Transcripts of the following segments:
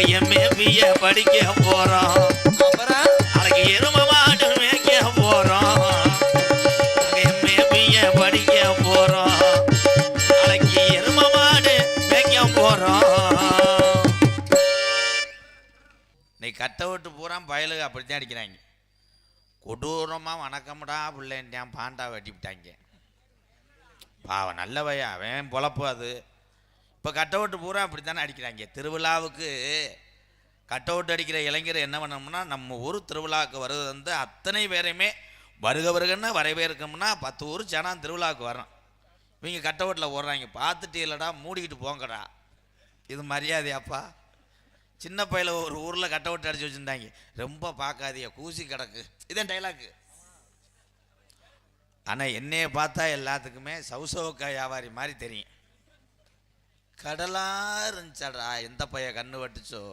எம்ஏபிஏ படிக்க போறோம். அப்புறம் நாளைக்கு எரும மாடு மேய்க்க போறோம். எம்ஏபிஏ படிக்க போறோம். நாளைக்கு எரும மாடு மேய்க்க போறோம். நீ கட்ட விட்டு பூரா பயலுக அப்படித்தான் அடிக்கிறாங்க. கொடூரமா வணக்கம்டா பிள்ளைன்ட்டான் பாண்டா வெட்டி விட்டாங்க. பாவம் நல்ல பையன் அவன் பொழப்பு அது. இப்போ கட் அவுட்டு பூரா அப்படி தானே அடிக்கிறாங்க. திருவிழாவுக்கு கட் அவுட் அடிக்கிற இளைஞர் என்ன பண்ணோம்னா, நம்ம ஊர் திருவிழாவுக்கு வருது வந்து அத்தனை பேரையுமே வருக வருகன்னு வரவேற்கணும்னா 10 ஊர் ஜனம் திருவிழாவுக்கு வரோம். இவங்க கட் அவுட்டில் ஓடுறாங்க. பார்த்துட்டு இல்லைடா மூடிக்கிட்டு போங்கடா. இது மரியாதையாப்பா? சின்ன பையில ஒரு ஊரில் கட் அவுட் அடிச்சு வச்சுருந்தாங்க. ரொம்ப பார்க்காதிய கூசி கிடக்கு, இதன் டைலாக்கு. ஆனால் என்னையை பார்த்தா எல்லாத்துக்குமே சவுசவுக்காய் வியாபாரி மாதிரி தெரியும். கடலாக இருந்துச்சாடா எந்த பையன் கண்ணு வட்டுச்சோ.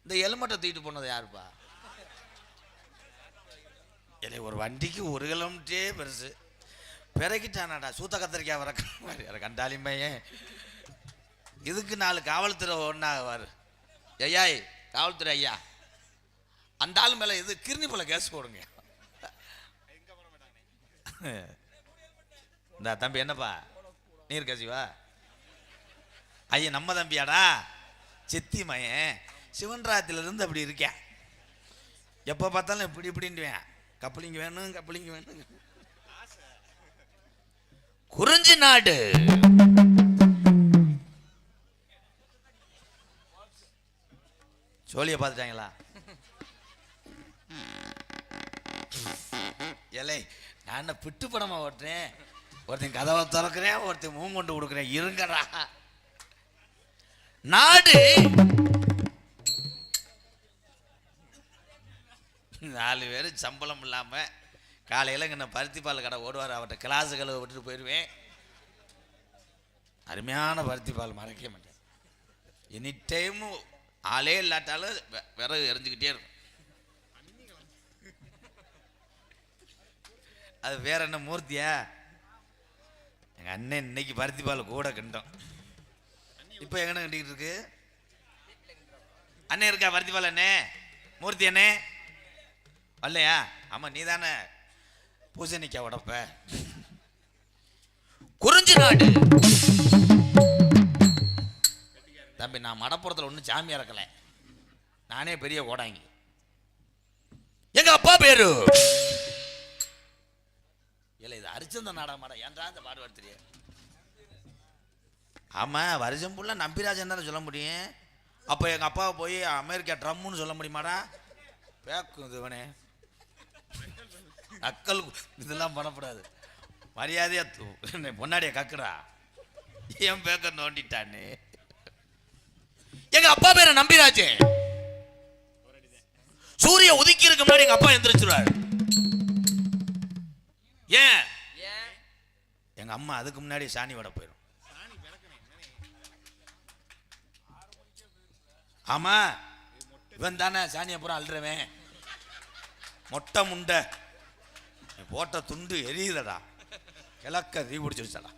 இந்த ஹெல்மெட்டை தூக்கிட்டு போனது யாருப்பா? இல்லை ஒரு வண்டிக்கு 1 கிலோமீட்டரே பெருசு. பிறக்கிட்டானாடா சூத்த கத்திரிக்காய் வரக்க மாதிரி கண்டாலி பையன். இதுக்கு 4 காவல்துறை ஒன்றாகுவார். ஐயாய் காவல்துறை ஐயா, அந்த ஆள் மேலே இது கிருணி போல கேஸ் போடுங்க. இந்த தம்பி என்னப்பா நீர் கசிவா? ஐயா நம்ம தம்பியாடா சித்தி மயன் சிவன்ராத்திலிருந்து அப்படி இருக்கேன். எப்போ பார்த்தாலும் இப்படி இப்படின்னுவேன். கப்பலிங்க வேணும் கப்பலிங்க வேணும். குறிஞ்சி நாடு சோழியை பார்த்துட்டாங்களா? ஏலே நான் பிட்டு படமா ஓட்டுறேன். ஒருத்தன் கதவை திறக்கிறேன், ஒருத்தன் மூங்கொண்டு கொடுக்குறேன். இருங்கடா. நாடு 4 பேர் சம்பளம் இல்லாமல் காலையில் இங்கே பருத்தி பால் கடை ஓடுவார். அவர்கிட்ட கிளாஸு கழுவை விட்டுட்டு போயிடுவேன். அருமையான பருத்தி பால் மறக்க மாட்டேன். எனி டைமு ஆளே இல்லாட்டாலும் விறகு எரிஞ்சுக்கிட்டே இருக்கும். அது வேற என்ன மூர்த்தியா? எங்கள் அண்ணன் இன்னைக்கு பருத்தி பால் கூட கண்டோம். இப்போ எங்கன்னு கண்டிக்கிட்டு இருக்கு? அண்ணன் இருக்கா பருத்தி பால்? அண்ணே மூர்த்தி அண்ணே வரலையா? ஆமாம் நீ தானே பூசணிக்காய் உடப்ப. குறிஞ்சி நாடு தம்பி, நான் மடப்புறத்தில் ஒன்றும் சாமி இறக்கலை. நானே பெரிய கோடாங்கி. எங்க அப்பா பேரு இல்லை இது அரிச்சந்த நாடா மாடா ஏன்டா இந்த பாடு வருத்திரியே? ஆமாம் வருஷம் ஃபுல்லாக நம்பிராஜன் தானே சொல்ல முடியும். அப்போ எங்கள் அப்பாவை போய் அமெரிக்கா ட்ரம்முன்னு சொல்ல முடியுமாடா? பேக்கும் இதுவனே நக்கல் இதெல்லாம் பண்ணக்கூடாது. மரியாதையா பொன்னாடிய கக்குடா. ஏன் பேக்க நோண்டிட்டான்னு. எங்க அப்பா பேரை நம்பிராஜே. சூரிய உதிக்கி இருக்க முன்னாடி எங்க அப்பா எந்திரிச்சிருவாரு. ஏன்? எங்க அம்மா அதுக்கு முன்னாடி சாணி வட போயிடும். ஆமா இவன் தானே சாணியை பூரா அல்றவன். மொட்டை முண்டை போட்ட துண்டு எரியுதடா. கிழக்க தீ பிடிச்சி வச்சடா.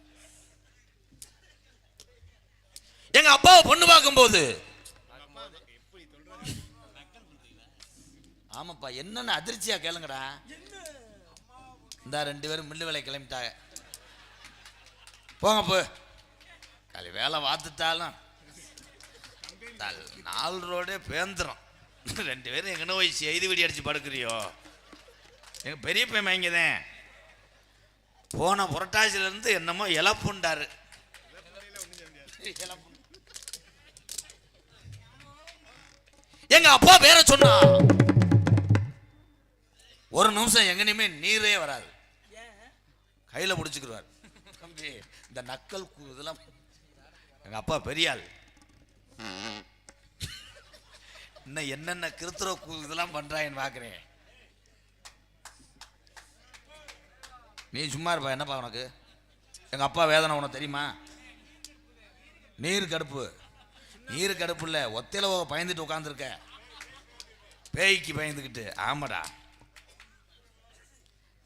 எங்க அப்பாவை பொண்ணு பார்க்கும் போது ஆமாப்பா என்னன்னு அதிர்ச்சியா கேளுங்கடா. இந்த 2 பேரும் மில்லு வேலை கிளம்பிட்டாங்க. போங்க போ. காலி வேலை பார்த்துட்டாலும் 4 ரோடே பேந்துரும். 2 பேரும் எங்கன்னு போய் செய்தி வெடி அடிச்சு படுக்கிறியோ? எங்க பெரிய பையன் வாங்கிதேன் போன புரட்டாசில இருந்து என்னமோ இழப்புண்டாரு. எங்க அப்பா பேரை சொன்னா 1 நிமிஷம் எங்கனையுமே நீரே வராது. கையில பிடிச்சுக்குருவார். தம்பி இந்த நக்கல் இதெல்லாம் எங்க அப்பா பெரிய ஆள். இன்னும் என்னென்ன கிருத்துர இதெல்லாம் பண்றாங்கன்னு பாக்குறேன். நீ சும்மா இருப்பா. என்னப்பா உனக்கு? எங்க அப்பா வேதனை உனக்கு தெரியுமா? நீர் கடுப்பு. நீர் கடுப்பு இல்லை, ஒத்தையில பயந்துட்டு உட்காந்துருக்க. பேய்க்கு பயந்துக்கிட்டு. ஆமாடா.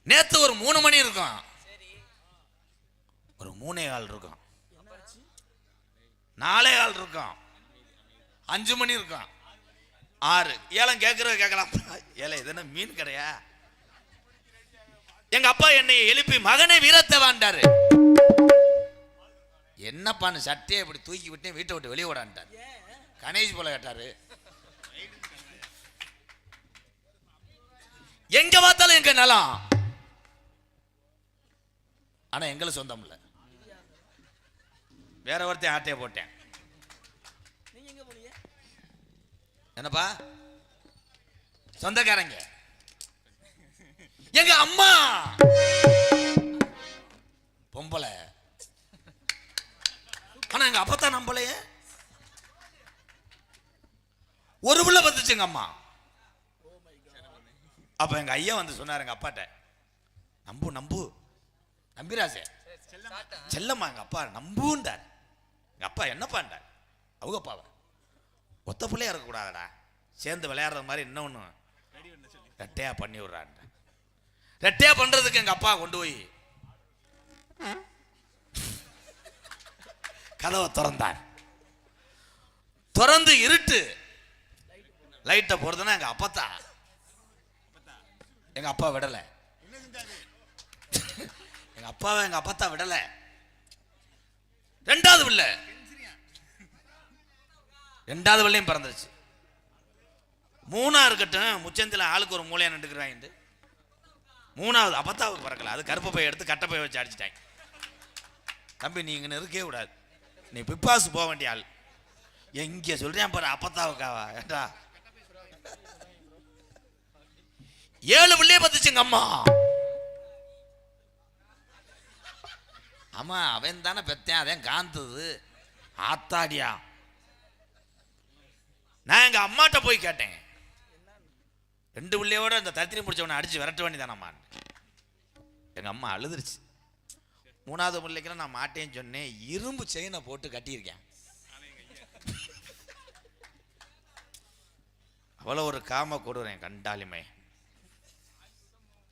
நேத்து ஒரு 3 மணி இருக்கும், ஒரு 3:15 இருக்கும், 4:15 இருக்கும், 5 மணி இருக்கும். 6 ஏலம் கேட்கலாம். ஏல இது என்ன மீன் கடையா? எங்க அப்பா என்னை எழுப்பி மகனை வீரத்தை வாண்டாரு. என்னப்பான்னு சட்டையை இப்படி தூக்கி விட்டு வீட்டை விட்டு வெளியே ஓடான்ட்டார். கணேஷ் போல கேட்டாரு. எங்க பார்த்தாலும் எங்க நிலம், ஆனா எங்களை சொந்தம் இல்ல. வேற ஒருத்தையும் ஆட்டையை போட்டேன். என்னப்பா சொந்தக்காரங்க எங்க அம்மா பொம்பளை, ஆனா எங்க அப்பத்தான் நம்பலையே. ஒரு புள்ள வந்துச்சு எங்க அம்மா. அப்ப எங்க ஐயா வந்து சொன்னார் எங்க அப்பாட்ட, நம்பு நம்பிராசே செல்லம்மா எங்க அப்பா நம்புண்டார். எங்க அப்பா என்னப்பாண்டார்? அவங்க அப்பாவை ஒத்த பிள்ளையா இருக்கக்கூடாதடா, சேர்ந்து விளையாடுற மாதிரி இன்னொன்னு ரெட்டையா பண்ணி விடுறான். ரெட்டையா பண்றதுக்கு எங்க அப்பா கொண்டு போய் கதவை திறந்தார். திறந்து இருட்டு லைட்டை போறதுன்னா எங்க அப்பத்தா எங்க அப்பா விடல. எங்க அப்பாவை எங்க அப்பத்தா விடல. 2வது பிள்ளை 2வது பிள்ளையும் பிறந்துருச்சு. 3ஆ இருக்கட்டும், முச்சந்தில ஆளுக்கு ஒரு மூலையா நின்றுக்கிறாங்க. 3வது அப்பத்தாவுக்கு பிறக்கல. அது கருப்பு பைய எடுத்து கட்டை பைய வச்சு அடிச்சிட்டாங்க. தம்பி நீ இங்க இருக்கவே கூடாது, நீ பிப்பாசு போக வேண்டிய ஆள். எங்க சொல்றேன் பாரு அப்பத்தாவுக்காவா ஏண்டா? 7 பிள்ளைய பத்துச்சுங்க அம்மா. ஆமா அவன் தானே பெத்தேன், அதன் காந்தது ஆத்தாடியா. நான் எங்க அம்மாட்ட போய் கேட்டேன், 2 பிள்ளையோட இந்த தத்திரி முடிச்சவனை அடிச்சு விரட்ட வேண்டியதானம்மா. எங்க அம்மா அழுதுருச்சு. 3வது பிள்ளைக்கு நான் மாட்டேன்னு சொன்னேன், இரும்பு செயினை போட்டு கட்டியிருக்கேன். அவ்வளோ ஒரு காம கொடுறேன் கண்டாலுமே.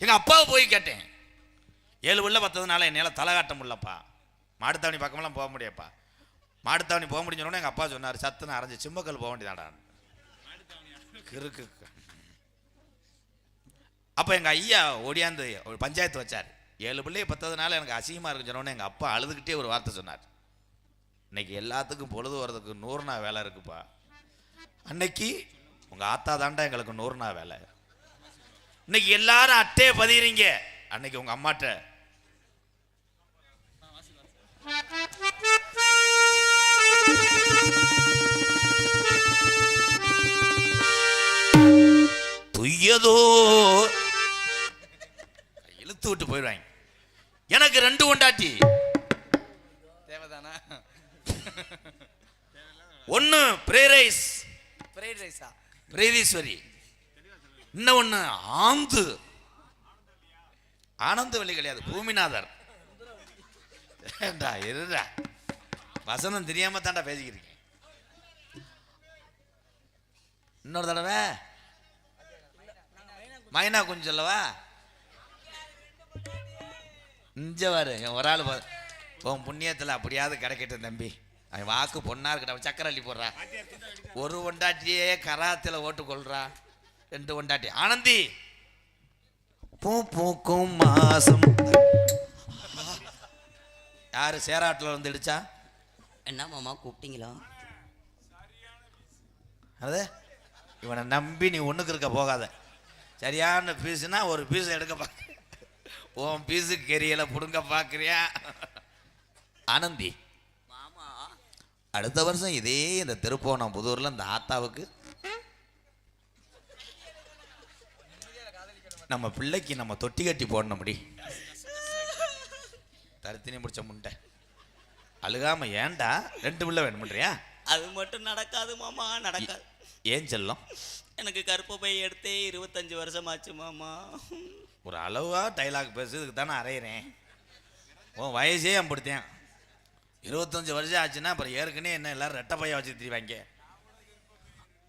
எங்க அப்பாவை போய் கேட்டேன், 7 பிள்ளை பத்ததுனால என்னால தலை காட்ட முடியலப்பா, மாடுத்தாவணி பக்கமெல்லாம் போக முடியப்பா. மாடுத்தாவணி போக முடிஞ்சோன்னா எங்க அப்பா சொன்னார், சத்துன்னு அரைஞ்சு சிம்மக்கல் போக வேண்டியதாடா கிறுக்கு. அப்ப எங்க ஐயா ஓடியாந்து ஒரு பஞ்சாயத்து வச்சார். 7 பிள்ளையை பத்ததுனால எனக்கு அசிங்கமா இருக்குன்னு சொன்னோன்னே எங்க அப்பா அழுதுகிட்டே ஒரு வார்த்தை சொன்னார், இன்னைக்கு எல்லாத்துக்கும் பொழுது வர்றதுக்கு 100 நாள் வேலை இருக்குப்பா, அன்னைக்கு உங்க ஆத்தா தாண்டா எங்களுக்கு 100 நாள் வேலை. இன்னைக்கு எல்லாரும் அட்டையை பதிகிறீங்க, அன்னைக்கு உங்க அம்மாட்ட துய்யதோ இழுத்து விட்டு போயிடுவாங்க. எனக்கு 2 கொண்டாட்டி தேவைதானா? ஒன்னு பிரேதீஸ்வரி, இன்னொன்னு ஆனந்தவல்லி கிடையாது, பூமிநாதர். இருடா வசனம் தெரியாம தாண்டா பேசிக்கிறீங்க. இன்னொரு தடவை மைனா கொஞ்சம் சொல்லவா? இஞ்சவாரு ஒரு ஆள் உன் புண்ணியத்தில் அப்படியாவது கிடைக்கட்டும் தம்பி. அவன் வாக்கு பொண்ணா இருக்கட்டும், சக்கரை அள்ளி போடுறா. ஒரு ஒண்டாட்டியே கராத்தில் ஓட்டு கொள்றா. 2 ஒண்டாட்டி. ஆனந்தி பூ பூக்கும் மாசம். யாரு சேராட்டில் வந்து இடிச்சா? என்ன மாமா கூப்பிட்டீங்களா? அது இவனை நம்பி நீ ஒண்ணுக்கு இருக்க போகாத. சரியான பீஸுனா ஒரு பீஸ் எடுக்க பார்க்க, உன் பீஸுக்கு கெரியல புடுங்க பார்க்குறியா? ஆனந்தி மாமா, அடுத்த வருஷம் இதே இந்த திருப்போணம் புதூர்ல இந்த ஆத்தாவுக்கு நம்ம பிள்ளைக்கு நம்ம தொட்டி கட்டி போடணும். முடி தருத்தினி முடிச்ச முண்டை அழுகாம ஏன்டா 2 பிள்ளை வேணும்ன்றியா? அது மட்டும் நடக்காது மாமா, நடக்காது. ஏன் செல்லம்? எனக்கு கருப்பு பை எடுத்தே 25 வருஷம் ஆச்சு மாமா. ஒரு அளவா டைலாக் பேசுறதுக்கு தானே அரைகிறேன். உன் வயசே அம்படுத்தேன். 25 வருஷம் ஆச்சுன்னா அப்புறம் ஏற்கனவே என்ன எல்லாரும் ரெட்டை பையா வச்சு திரிவாங்க.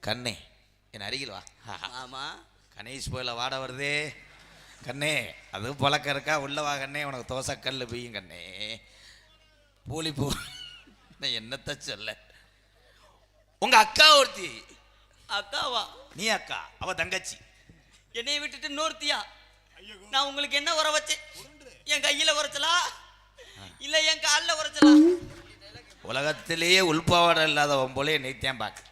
கண்ணே என் அருகில் வா. ஆமா கணேஷ் போயில வாட வருதே கண்ணே, அது பழக்கம் இருக்கா? உள்ளவா கண்ணே, உனக்கு தோசை கல் பெய்யும் கண்ணே. பூலி பூ என்னத்த சொல்ல, உங்க அக்கா ஒருத்தி. அக்காவா? நீ அக்கா, அவ தங்கச்சி. என்னைய விட்டுட்டு இன்னொருத்தியா? நான் உங்களுக்கு என்ன உர வச்சேன்? என் கையில உரைச்சலா இல்ல என் காலில் உரைச்சலா? உலகத்திலேயே உள்பாவடை இல்லாதவன் போலே நீத்தேன் பார்க்க.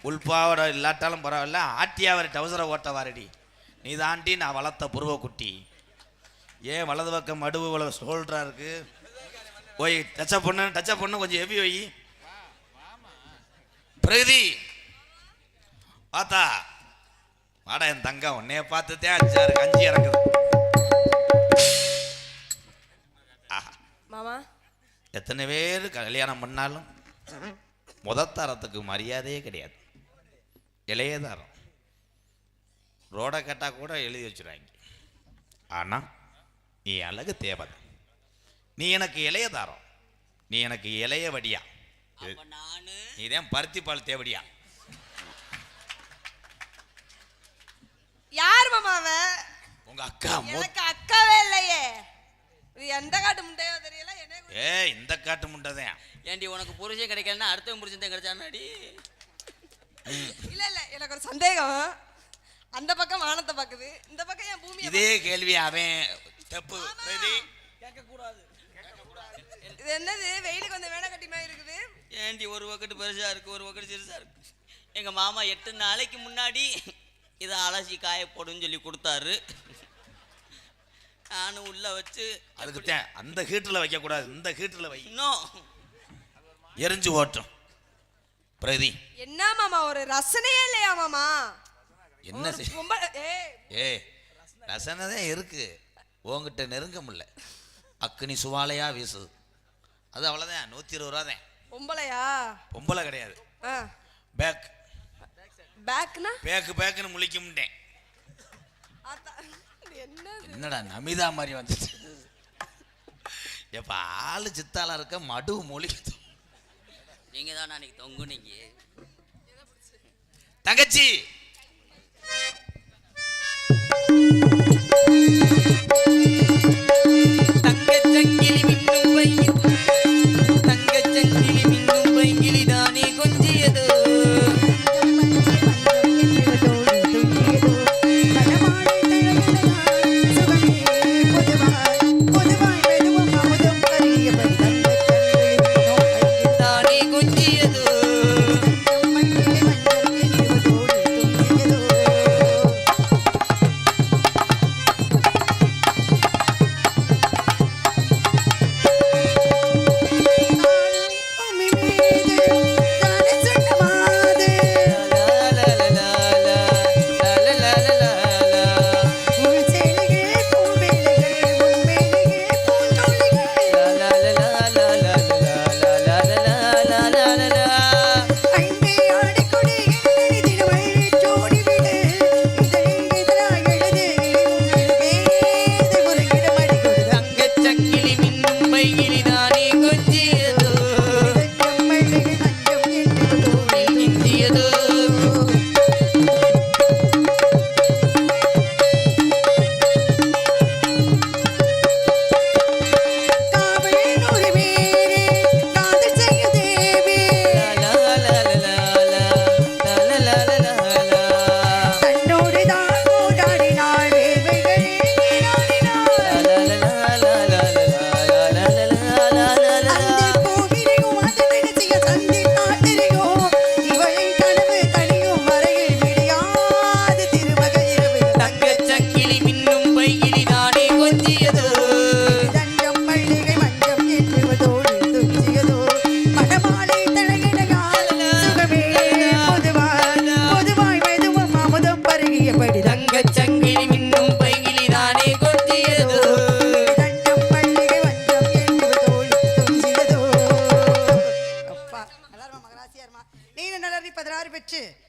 உள்பாவடை இல்லாட்டாலும் பரவாயில்ல, ஆட்டியாவரை டவுசரை ஓட்ட வாரடி. நீ தாண்டி நான் வளர்த்த புருவ குட்டி. ஏன் வலது பக்கம் மடுவு இவ்வளோ சோல்டரா இருக்கு? ஓய் டச்சப் பொண்ணு கொஞ்சம் ஹெவி வை. பிரகதி பார்த்தா வாடா என் தங்கம், உன்னைய பார்த்துட்டே 5-6 கஞ்சி இறக்குது. மாமா எத்தனை பேர் கல்யாணம் பண்ணாலும் முதத்தாரத்துக்கு மரியாதையே கிடையாது. இளையதாரம் ரோடை கேட்டால் கூட எழுதி வச்சுருவாங்க. ஆனால் நீ அழகு தேவதை, நீ எனக்கு இளையதாரம், நீ எனக்கு இளைய வடியா, நீ தான் பருத்தி பால் தேவடியா. யார் மாமா அவ? உங்க அக்கா. எனக்கு அக்காவே இல்லையே. இது எந்த காட்டு முண்டையோ தெரியல. இந்த காட்டு முண்டைதான். ஏண்டி உனக்கு புருஷன் கிடைக்கலன்னா அடுத்த புருஷன் தான் கிடைச்சாடி? இல்ல இல்ல, எனக்கு ஒரு சந்தேகம். அந்த பக்கம் வானத்தை பாக்குது, இந்த பக்கம் என் பூமி. இதே கேள்வி அவன் தப்பு கேட்க கூடாது. இது என்னது வெயிலுக்கு வந்து வேணை கட்டி மாதிரி இருக்குது? ஏண்டி ஒரு பக்கெட்டு பெருசா இருக்கு, ஒரு பக்கெட்டு சிறுசா இருக்கு. எங்க மாமா 8 நாளைக்கு முன்னாடி இதை அலசி காய போடுன்னு சொல்லி கொடுத்தாரு. நானும் உள்ள வச்சு அதுக்கு அந்த ஹீட்டில் வைக்க கூடாது, இந்த ஹீட்டில் வை. இன்னும் எரிஞ்சு ஓட்டும். பிரதி என்ன மாமா ஒரு ரசனையே இல்லையா மாமா? என்ன ரசனை தான் இருக்கு, உங்ககிட்ட நெருங்க முடியல. அக்னி சுவாலையா வீசுது, அது அவ்வளோதான். 120 ரூபா தான். பொம்பளையா? பொம்பளை கிடையாது. பேக் பேக்னா பேக்குன்னு முழிக்க முட்டேன். என்னடா நமிதா மாதிரி வந்துச்சு. எப்ப ஆளு சித்தாலா இருக்க மடு மொழிக்குது. நீங்க தான் அன்னைக்கு தொங்குனீங்க தங்கச்சி. தங்கச்சங்கிலி மின்னும் பைங்கிலி, தங்கச்சங்கிலி மின்னும் பைங்கிலி தானே கொஞ்சியதோ.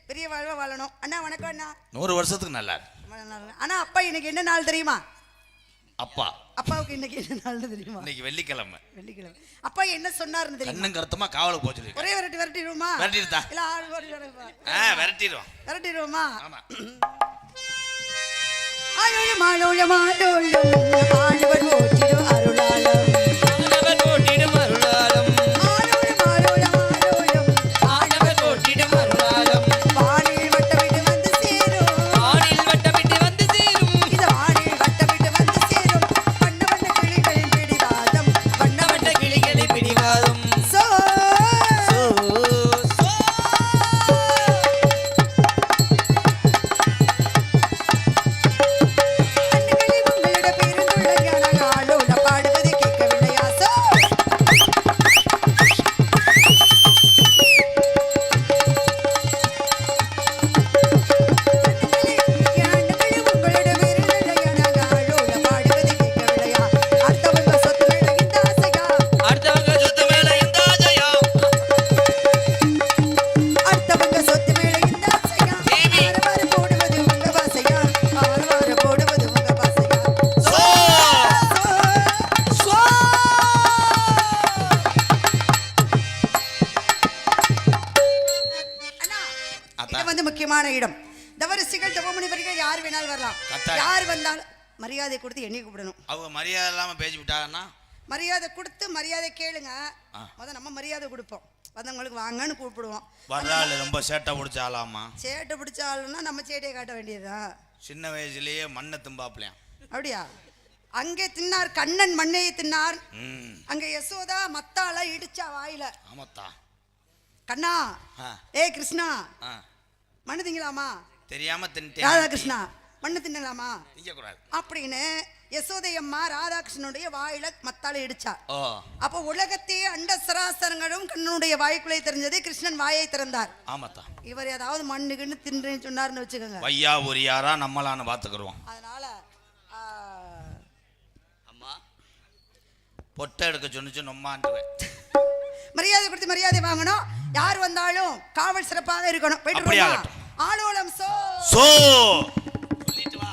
பெரிய வாழ்வா வாழணும். அண்ணா வணக்கம் அண்ணா. 100 வருஷத்துக்கு நல்லா இருக்கு. அண்ணா அப்பா இன்னைக்கு என்ன நாள் தெரியுமா? அப்பாவுக்கு இன்னைக்கு என்ன நாள் தெரியுமா? இன்னைக்கு வெள்ளிக்கிழமை. அப்பா என்ன சொன்னாருன்னு தெரியுமா? கண்ணும் கருத்துமா காவலுக்கு போச்சு. ஒரே விரட்டிடுவோமா? விரட்டிடுதா? இல்ல ஆள் விரட்டிடுவோம். ஆமா. ஆயோய மாலோய மாலோயம் ஆண்டவர் போற்றிடும் அருளாலம். ஆண்டவர் போற்றிடும் அருளாலம். ஆயோய மாலோய மாலோயம் ஆண்டவர் போற்றிடும் இது வந்து முக்கியமான இடம். தவரிசிகள் தவமுனிவர்கள் யார் வேணாலும் வரலாம். யார் வந்தாலும் மரியாதை கொடுத்து எண்ணி கூப்பிடணும். அவங்க மரியாதை இல்லாம பேசி விட்டாங்கன்னா மரியாதை கொடுத்து மரியாதை கேளுங்க. முதல்ல நம்ம மரியாதை கொடுப்போம், வந்தவங்களுக்கு வாங்கன்னு கூப்பிடுவோம். வர்றாள் ரொம்ப சேட்டை பிடிச்ச ஆளாமா. சேட்டை பிடிச்ச ஆளுன்னா நம்ம சேட்டையை காட்ட வேண்டியதுதான். சின்ன வயசுலயே மண்ணை தும்பாப்லையாம். அப்படியா? அங்கே தின்னார் கண்ணன் மண்ணையை தின்னார். அங்க யசோதா மத்தால இடிச்சா வாயில. ஆமாத்தா. கண்ணா ஏய் கிருஷ்ணா மண்ணு திங்கலாமா? தெரியாம தின்ட்டேன். ராதா கிருஷ்ணா மண்ணு தின்னலாமா? திங்கக்கூடாது அப்படின்னு யசோதையம்மா ராதாகிருஷ்ணனுடைய வாயில மத்தால இடிச்சா. அப்ப உலகத்தையே அண்ட சராசரங்களும் கண்ணனுடைய வாய்க்குள்ளே தெரிஞ்சது. கிருஷ்ணன் வாயை திறந்தார். ஆமாத்தா. இவர் ஏதாவது மண்ணுக்குன்னு தின்றேன்னு சொன்னார்னு வச்சுக்கோங்க, வையா ஒரு யாரா நம்மளான்னு பாத்துக்கிறோம். அதனால அம்மா பொட்டை எடுக்க சொன்னிச்சு நொம்மாண்டுவேன். மரியாதை கொடுத்து மரியாதை வாங்கணும். யார் வந்தாலும் காவல் சிறப்பாக இருக்கணும். போயிட்டு ஆலோலம் சோ சோ சொல்லிட்டு வா.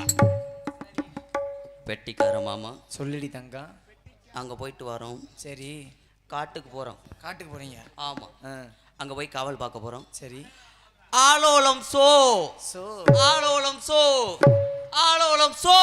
பெட்டிக்கார மாமா சொல்லிடி தங்கா. அங்க போயிட்டு வரோம். சரி. காட்டுக்கு போறோம். காட்டுக்கு போறீங்க? ஆமா. அங்க போய் காவல் பார்க்க போறோம். சரி. ஆலோலம் சோ சோ ஆலோலம் சோ ஆலோலம் சோ